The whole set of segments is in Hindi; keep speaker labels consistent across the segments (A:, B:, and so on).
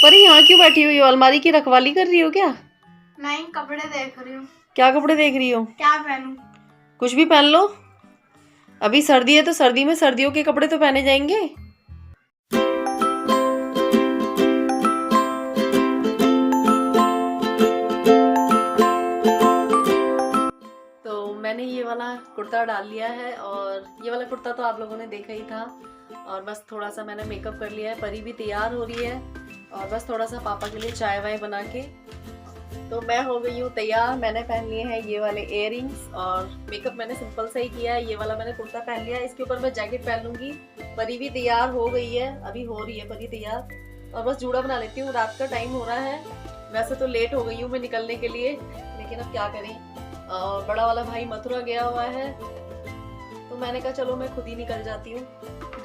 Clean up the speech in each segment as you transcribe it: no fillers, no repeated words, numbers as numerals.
A: पर यहाँ क्यों बैठी हुई हो? अलमारी की रखवाली कर रही हो क्या?
B: नहीं, कपड़े देख रही हूँ।
A: क्या कपड़े देख रही हो?
B: क्या पहनूं?
A: कुछ भी पहन लो। अभी सर्दी है तो सर्दी में सर्दियों के कपड़े तो पहने जाएंगे। तो मैंने ये वाला कुर्ता डाल लिया है और ये वाला कुर्ता तो आप लोगों ने देखा ही था। और बस थोड़ा सा मैंने मेकअप कर लिया है। परी भी तैयार हो रही है और बस थोड़ा सा पापा के लिए चाय वाय बना के तो मैं हो गई हूँ तैयार। मैंने पहन लिए हैं ये वाले इयररिंग्स और मेकअप मैंने सिंपल सा ही किया है। ये वाला मैंने कुर्ता पहन लिया है, इसके ऊपर मैं जैकेट पहन लूंगी। परी भी तैयार हो गई है, अभी हो रही है परी तैयार। और बस जूड़ा बना लेती हूँ, रात का टाइम हो रहा है। वैसे तो लेट हो गई हूँ मैं निकलने के लिए, लेकिन अब क्या करें। बड़ा वाला भाई मथुरा गया हुआ है तो मैंने कहा चलो मैं खुद ही निकल जाती हूँ।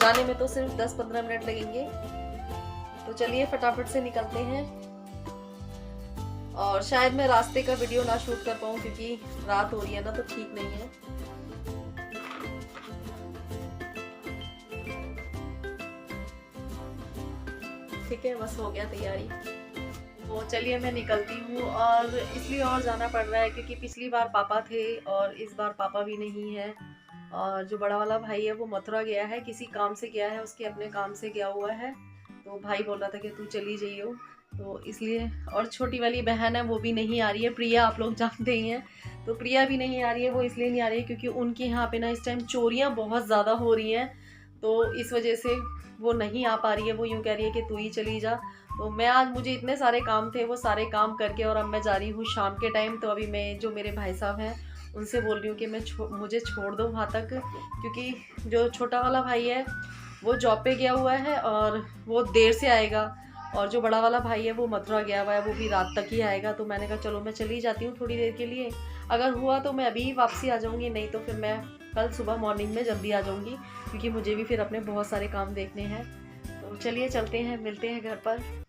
A: जाने में तो सिर्फ 10-15 मिनट लगेंगे, तो चलिए फटाफट से निकलते हैं। और शायद मैं रास्ते का वीडियो ना शूट कर पाऊँ क्योंकि रात हो रही है ना, तो ठीक नहीं है। ठीक है, बस हो गया तैयारी। तो चलिए मैं निकलती हूँ। और इसलिए और जाना पड़ रहा है क्योंकि पिछली बार पापा थे और इस बार पापा भी नहीं है। और जो बड़ा वाला भाई है वो मथुरा गया है, किसी काम से गया है, उसके अपने काम से गया हुआ है। तो भाई बोल रहा था कि तू चली जाइयो, तो इसलिए। और छोटी वाली बहन है वो भी नहीं आ रही है, प्रिया, आप लोग जानते ही हैं। तो प्रिया भी नहीं आ रही है। वो इसलिए नहीं आ रही है क्योंकि उनके यहाँ पे ना इस टाइम चोरियाँ बहुत ज़्यादा हो रही हैं, तो इस वजह से वो नहीं आ पा रही है। वो यूँ कह रही है कि तू ही चली जा। तो मैं आज, मुझे इतने सारे काम थे, वो सारे काम करके और अब मैं जा रही हूँ शाम के टाइम। तो अभी मैं, जो मेरे भाई साहब हैं, उनसे बोल रही हूँ कि मुझे छोड़ दो वहाँ तक, क्योंकि जो छोटा वाला भाई है वो जॉब पे गया हुआ है और वो देर से आएगा। और जो बड़ा वाला भाई है वो मथुरा गया हुआ है, वो भी रात तक ही आएगा। तो मैंने कहा चलो मैं चली जाती हूँ थोड़ी देर के लिए। अगर हुआ तो मैं अभी वापसी आ जाऊँगी, नहीं तो फिर मैं कल सुबह मॉर्निंग में जल्दी आ जाऊँगी, क्योंकि मुझे भी फिर अपने बहुत सारे काम देखने हैं। तो चलिए चलते हैं, मिलते हैं घर पर।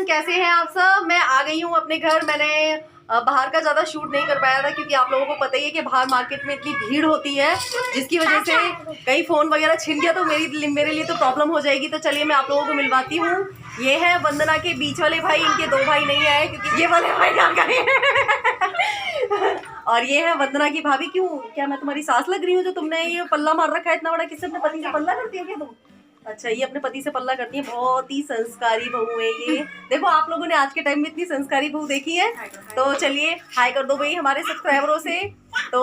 A: कैसे हैं आप सब? मैं आ गई हूँ अपने घर। मैंने बाहर का ज़्यादा शूट नहीं कर पाया था क्योंकि आप लोगों को पता ही है कि बाहर मार्केट में इतनी भीड़ होती है, जिसकी वजह से कहीं फ़ोन वगैरह छिन गया तो मेरे लिए तो प्रॉब्लम हो जाएगी। तो चलिए मैं आप लोगों को मिलवाती हूँ। ये है वंदना के बीच वाले भाई, इनके 2 भाई नहीं आए क्योंकि ये वाले भाई कहाँ गए हैं। और ये है वंदना की भाभी। क्यों, क्या मैं तुम्हारी सास लग रही हूँ जो तुमने ये पल्ला मार रखा है इतना बड़ा? किससे, अपने पति से पल्ला करती हो क्या तुम? अच्छा, ये अपने पति से पल्ला करती है। बहुत ही संस्कारी बहू है ये। देखो, आप लोगों ने आज के टाइम में इतनी संस्कारी बहू देखी है। तो चलिए हाय कर दो भाई हमारे सब्सक्राइबरों से। तो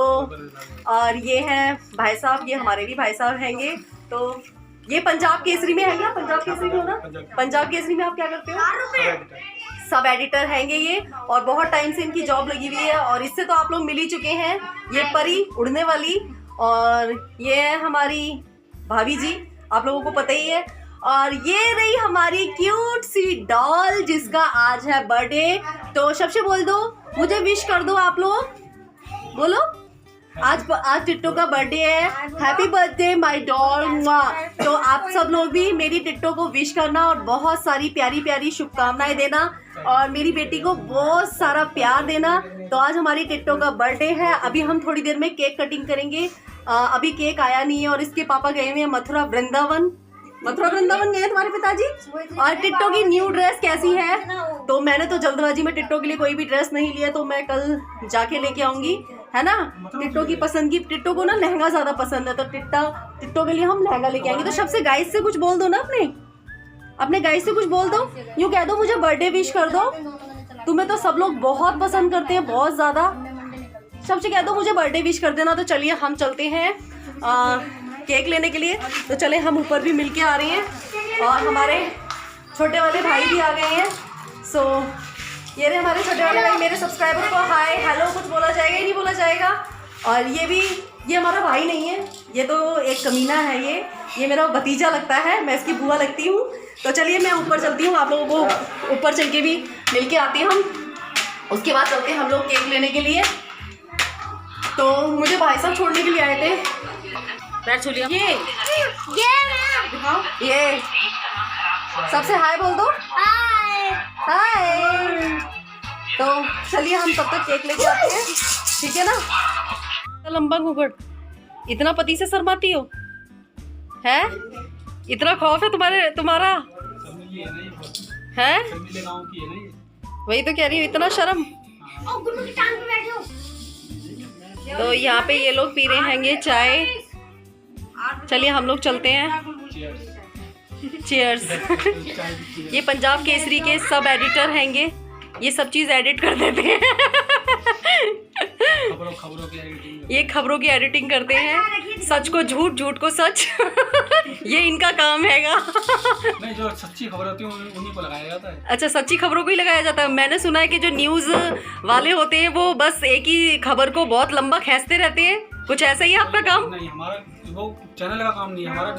A: और ये है भाई साहब, ये हमारे भी भाई साहब हैंगे। तो ये पंजाब केसरी में है क्या? पंजाब केसरी में हो ना? पंजाब केसरी में आप क्या करते हो? सब एडिटर हैंगे ये, और बहुत टाइम से इनकी जॉब लगी हुई है। और इससे तो आप लोग मिल ही चुके हैं। ये परी उड़ने वाली, और ये है हमारी भाभी जी, आप लोगों को पता ही है। और ये रही हमारी क्यूट सी डॉल जिसका आज है बर्थडे। तो सबसे बोल दो, मुझे विश कर दो आप लोग, बोलो। आज टिट्टो का बर्थडे है। Happy birthday my doll. तो आप सब लोग भी मेरी टिट्टो को विश करना और बहुत सारी प्यारी प्यारी शुभकामनाएं देना, और मेरी बेटी को बहुत सारा प्यार देना। तो आज हमारी टिट्टो का बर्थडे है। अभी हम थोड़ी देर में केक कटिंग करेंगे। अभी केक आया नहीं है और इसके पापा गए हुए हैं मथुरा वृंदावन गए हैं तुम्हारे पिताजी। और टिट्टो की न्यू ड्रेस कैसी है? तो मैंने तो जल्दबाजी में टिट्टो के लिए कोई भी ड्रेस नहीं लिया, तो मैं कल जाके लेके आऊंगी, है ना। टिट्टो की पसंद की, टिट्टो को ना लहंगा ज्यादा पसंद है, तो टिट्टो के लिए हम लहंगा लेके आएंगे। तो सबसे गाइस से कुछ बोल दो ना, अपने गाइस से कुछ बोल दो। यूँ कह दो मुझे बर्थडे विश कर दो। तुम्हें तो सब लोग बहुत पसंद करते हैं, बहुत ज्यादा। सबसे कह दो मुझे बर्थडे विश कर देना। तो चलिए हम चलते हैं केक लेने के लिए। तो चले, हम ऊपर भी मिल के आ रहे हैं और हमारे छोटे वाले भाई भी आ गए हैं। सो ये रहे हमारे छोटे वाले भाई। मेरे सब्सक्राइबर को हाय हेलो कुछ बोला जाएगा ही नहीं बोला जाएगा। और ये हमारा भाई नहीं है, ये तो एक कमीना है। ये मेरा भतीजा लगता है, मैं इसकी बुआ लगती हूँ। तो चलिए मैं ऊपर चलती हूँ, आप लोगों को ऊपर चल के भी मिल के आती हूँ हम। उसके बाद चलते हैं हम लोग केक लेने के लिए। तो मुझे भाई साहब छोड़ने के लिए आए थे। पैर छू लिया। ये दिखाओ, ये सबसे हाय बोल दो। हाय। तो चलिए हम तब तक केक लेके आते हैं, ठीक है ना। लंबा घूंघट, इतना पति से शर्माती हो है? इतना खौफ है तुम्हारा है? वही तो कह रही हूँ, इतना शर्म। तो यहाँ पे ये लोग पी रहे हैंगे चाय। चलिए हम लोग चलते हैं। चीयर्स। ये पंजाब केसरी के सब एडिटर हैंगे, ये सब चीज़ एडिट कर देते हैं। ये खबरों की एडिटिंग करते हैं, सच को झूठ, झूठ को सच। ये इनका काम हैगा।
C: नहीं, जो सच्ची खबर होती है उन्हीं को लगाया जाता है।
A: अच्छा, सच्ची खबरों को ही लगाया जाता है। मैंने सुना है कि जो न्यूज़ वाले होते हैं वो बस एक ही खबर को बहुत लंबा खींचते रहते हैं। कुछ ऐसा ही है आपका काम?
C: नहीं, हमारा वो चैनल का काम नहीं है, हमारा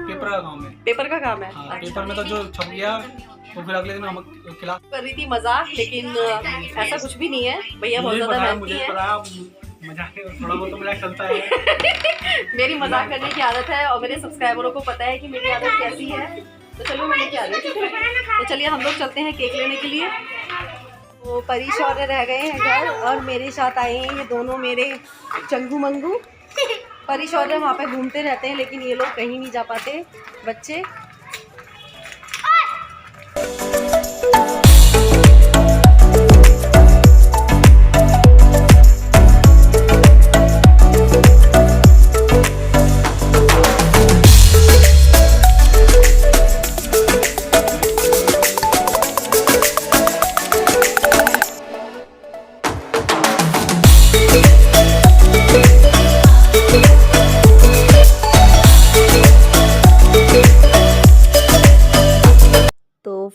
C: पेपर का काम है।
A: पेपर का काम है।
C: हाँ, पेपर में तो जो छप गया तो फिर अगले दिन हम खिला
A: कर रही थी मजाक, लेकिन ऐसा कुछ भी नहीं है। भैया बहुत ज्यादा मेहनती है।
C: मजाक थोड़ा बहुत तो मजाक चलता है।
A: मेरी मजाक करने की आदत है और मेरे सब्सक्राइबरों को पता है कि मेरी आदत कैसी है। तो चलो मैं लेके आ रही हूँ। तो चलिए हम लोग चलते हैं केक लेने के लिए। तो परी शौर्य रह गए हैं घर और मेरे साथ आए हैं ये दोनों मेरे चंगू मंगू। परी शौर्य वहाँ पे घूमते रहते हैं, लेकिन ये लोग कहीं नहीं जा पाते बच्चे।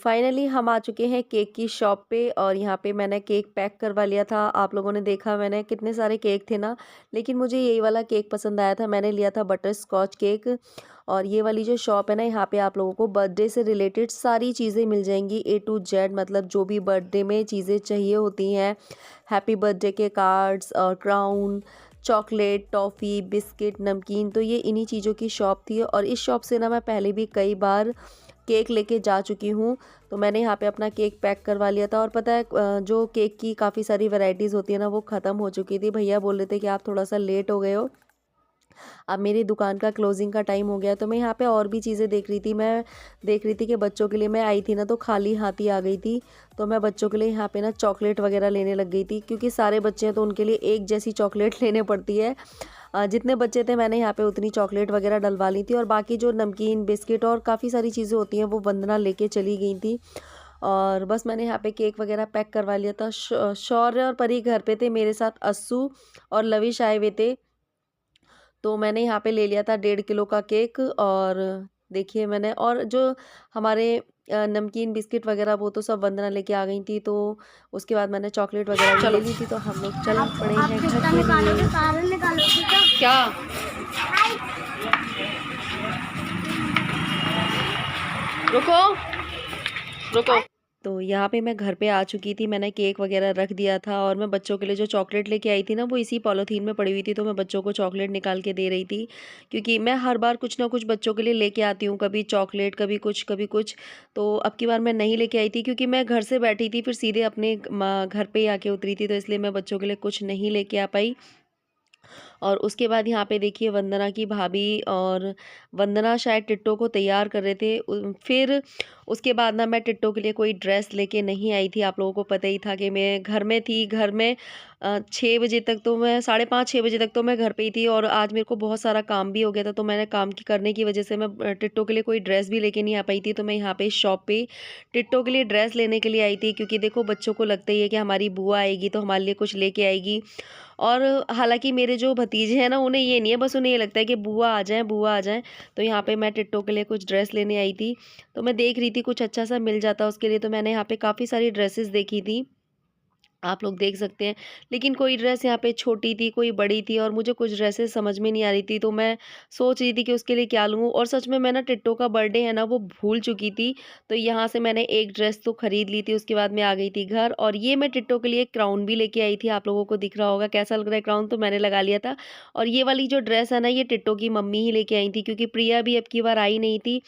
A: फाइनली हम आ चुके हैं केक की शॉप पे और यहाँ पे मैंने केक पैक करवा लिया था। आप लोगों ने देखा, मैंने कितने सारे केक थे ना, लेकिन मुझे यही वाला केक पसंद आया था। मैंने लिया था बटर स्कॉच केक। और ये वाली जो शॉप है ना, यहाँ पे आप लोगों को बर्थडे से रिलेटेड सारी चीज़ें मिल जाएंगी, A to Z। मतलब जो भी बर्थडे में चीज़ें चाहिए होती हैं, हैप्पी बर्थडे के कार्ड्स और क्राउन, चॉकलेट, टॉफ़ी, बिस्किट, नमकीन, तो ये इन्हीं चीज़ों की शॉप थी। और इस शॉप से ना मैं पहले भी कई बार केक लेके जा चुकी हूँ। तो मैंने यहाँ पे अपना केक पैक करवा लिया था। और पता है, जो केक की काफ़ी सारी वैरायटीज़ होती है ना, वो ख़त्म हो चुकी थी। भैया बोल रहे थे कि आप थोड़ा सा लेट हो गए हो, अब मेरी दुकान का क्लोजिंग का टाइम हो गया। तो मैं यहाँ पे और भी चीज़ें देख रही थी। मैं देख रही थी कि बच्चों के लिए, मैं आई थी ना तो खाली हाथ ही आ गई थी। तो मैं बच्चों के लिए यहाँ पे ना चॉकलेट वगैरह लेने लग गई थी, क्योंकि सारे बच्चे हैं तो उनके लिए एक जैसी चॉकलेट लेने पड़ती है। जितने बच्चे थे मैंने यहाँ पे उतनी चॉकलेट वगैरह डलवा ली थी। और बाकी जो नमकीन, बिस्किट और काफ़ी सारी चीज़ें होती हैं वो वंदना लेके चली गई थी। और बस मैंने यहाँ पे केक वगैरह पैक करवा लिया था। शौर्य और परी घर पे थे, मेरे साथ अस्सू और लविश आए हुए थे। तो मैंने यहाँ पे ले लिया था 1.5 किलो का केक। और देखिए मैंने, और जो हमारे नमकीन, बिस्किट वगैरह वो तो सब वंदना लेके आ गई थी। तो उसके बाद मैंने चॉकलेट वगैरह ले ली थी। तो हम लोग चल पड़े हैं घर के लिए। क्या रुको रुको। तो यहाँ पे मैं घर पे आ चुकी थी, मैंने केक वगैरह रख दिया था। और मैं बच्चों के लिए जो चॉकलेट लेके आई थी ना, वो इसी पॉलीथीन में पड़ी हुई थी। तो मैं बच्चों को चॉकलेट निकाल के दे रही थी, क्योंकि मैं हर बार कुछ ना कुछ बच्चों के लिए लेके आती हूँ, कभी चॉकलेट, कभी कुछ कभी कुछ। तो अब की बार मैं नहीं लेके आई थी, क्योंकि मैं घर से बैठी थी, फिर सीधे अपने घर पर ही आके उतरी थी। तो इसलिए मैं बच्चों के लिए कुछ नहीं लेके आ पाई। और उसके बाद यहाँ पे देखिए वंदना की भाभी और वंदना शायद टिट्टो को तैयार कर रहे थे। फिर उसके बाद ना मैं टिट्टो के लिए कोई ड्रेस लेके नहीं आई थी। आप लोगों को पता ही था कि मैं घर में थी। घर में 6 बजे तक तो मैं, 5:30-6 बजे तक तो मैं घर पे ही थी। और आज मेरे को बहुत सारा काम भी हो गया था। तो मैंने काम की करने की वजह से मैं टिट्टो के लिए कोई ड्रेस भी लेके नहीं आ पाई थी। तो मैं यहाँ पे शॉप पे टिट्टो के लिए ड्रेस लेने के लिए आई थी, क्योंकि देखो बच्चों को लगता ही है कि हमारी बुआ आएगी तो हमारे लिए कुछ लेके आएगी। और हालांकि मेरे जो भतीजे हैं ना, उन्हें ये नहीं है, बस उन्हें ये लगता है कि बुआ आ जाएं, बुआ आ जाएं। तो यहाँ पे मैं टिट्टो के लिए कुछ ड्रेस लेने आई थी। तो मैं देख रही थी कुछ अच्छा सा मिल जाता उसके लिए। तो मैंने यहाँ पे काफ़ी सारी ड्रेसेस देखी थी। आप लोग देख सकते हैं। लेकिन कोई ड्रेस यहाँ पे छोटी थी, कोई बड़ी थी और मुझे कुछ ड्रेसेस समझ में नहीं आ रही थी, तो मैं सोच रही थी कि उसके लिए क्या लूँ, और सच में मैं ना टिट्टो का बर्थडे है ना वो भूल चुकी थी। तो यहाँ से मैंने एक ड्रेस तो खरीद ली थी, उसके बाद मैं आ गई थी घर, और ये मैं टिट्टो के लिए क्राउन भी लेके आई थी। आप लोगों को दिख रहा होगा कैसा लग रहा है क्राउन, तो मैंने लगा लिया था। और ये वाली जो ड्रेस है ना, ये टिट्टो की मम्मी ही लेके आई थी, क्योंकि प्रिया भी अब की बार आई नहीं थी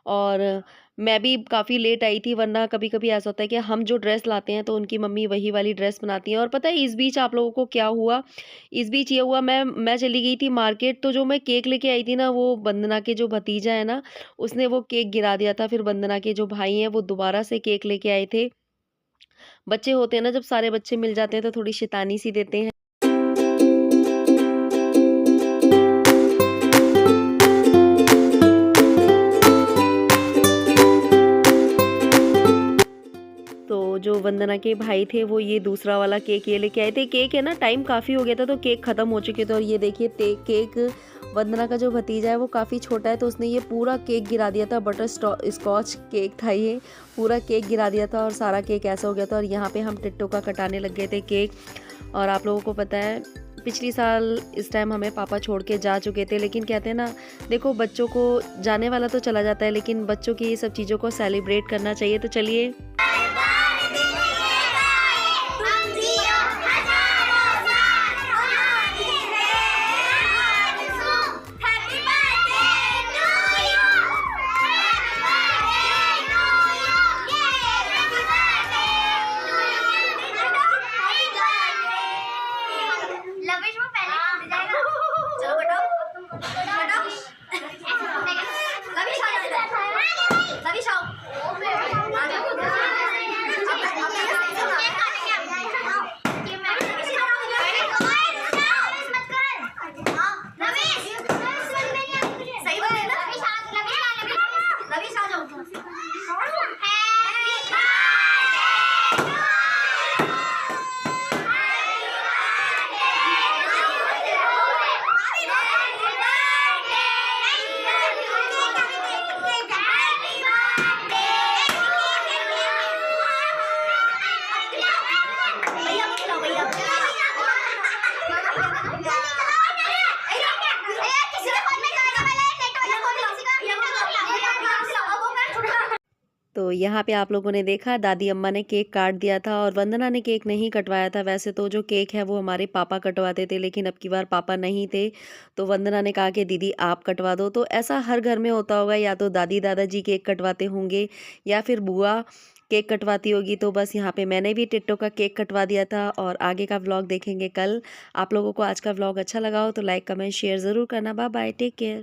A: और मैं भी काफ़ी लेट आई थी, वरना कभी-कभी ऐसा होता है कि हम जो ड्रेस लाते हैं तो उनकी मम्मी वही वाली ड्रेस बनाती हैं। और पता है इस बीच आप लोगों को क्या हुआ? इस बीच ये हुआ, मैं चली गई थी मार्केट, तो जो मैं केक लेके आई थी ना, वो वंदना के जो भतीजा है ना, उसने वो केक गिरा दिया था। फिर वंदना के जो भाई हैं वो दोबारा से केक लेके आए थे। बच्चे होते हैं ना, जब सारे बच्चे मिल जाते हैं तो थोड़ी शैतानी सी देते हैं। तो जो वंदना के भाई थे वो ये दूसरा वाला केक ये लेके आए थे। केक है ना, टाइम काफ़ी हो गया था तो केक ख़त्म हो चुके थे। और ये देखिए केक वंदना का जो भतीजा है वो काफ़ी छोटा है, तो उसने ये पूरा केक गिरा दिया था। बटर स्कॉच केक था ये, पूरा केक गिरा दिया था और सारा केक ऐसा हो गया था। और यहाँ पे हम टिट्टो का कटाने लग गए थे केक। और आप लोगों को पता है पिछली साल इस टाइम हमें पापा छोड़ के जा चुके थे, लेकिन कहते हैं ना, देखो बच्चों को जाने वाला तो चला जाता है, लेकिन बच्चों की ये सब चीज़ों को सेलिब्रेट करना चाहिए। तो चलिए
B: लविश वो पहले टूट जाएगा। चलो बटो बटो लविश आ जाओ, लविश आओ। आ जाओ। सही बात है ना, लविश आ जाओ।
A: तो यहाँ पे आप लोगों ने देखा दादी अम्मा ने केक काट दिया था और वंदना ने केक नहीं कटवाया था। वैसे तो जो केक है वो हमारे पापा कटवाते थे, लेकिन अब की बार पापा नहीं थे, तो वंदना ने कहा कि दीदी आप कटवा दो। तो ऐसा हर घर में होता होगा, या तो दादी दादाजी केक कटवाते होंगे या फिर बुआ केक कटवाती होगी। तो बस यहाँ पे मैंने भी टिट्टो का केक कटवा दिया था। और आगे का व्लॉग देखेंगे कल। आप लोगों को आज का व्लॉग अच्छा लगा हो तो लाइक कमेंट शेयर ज़रूर करना। Bye bye, take care.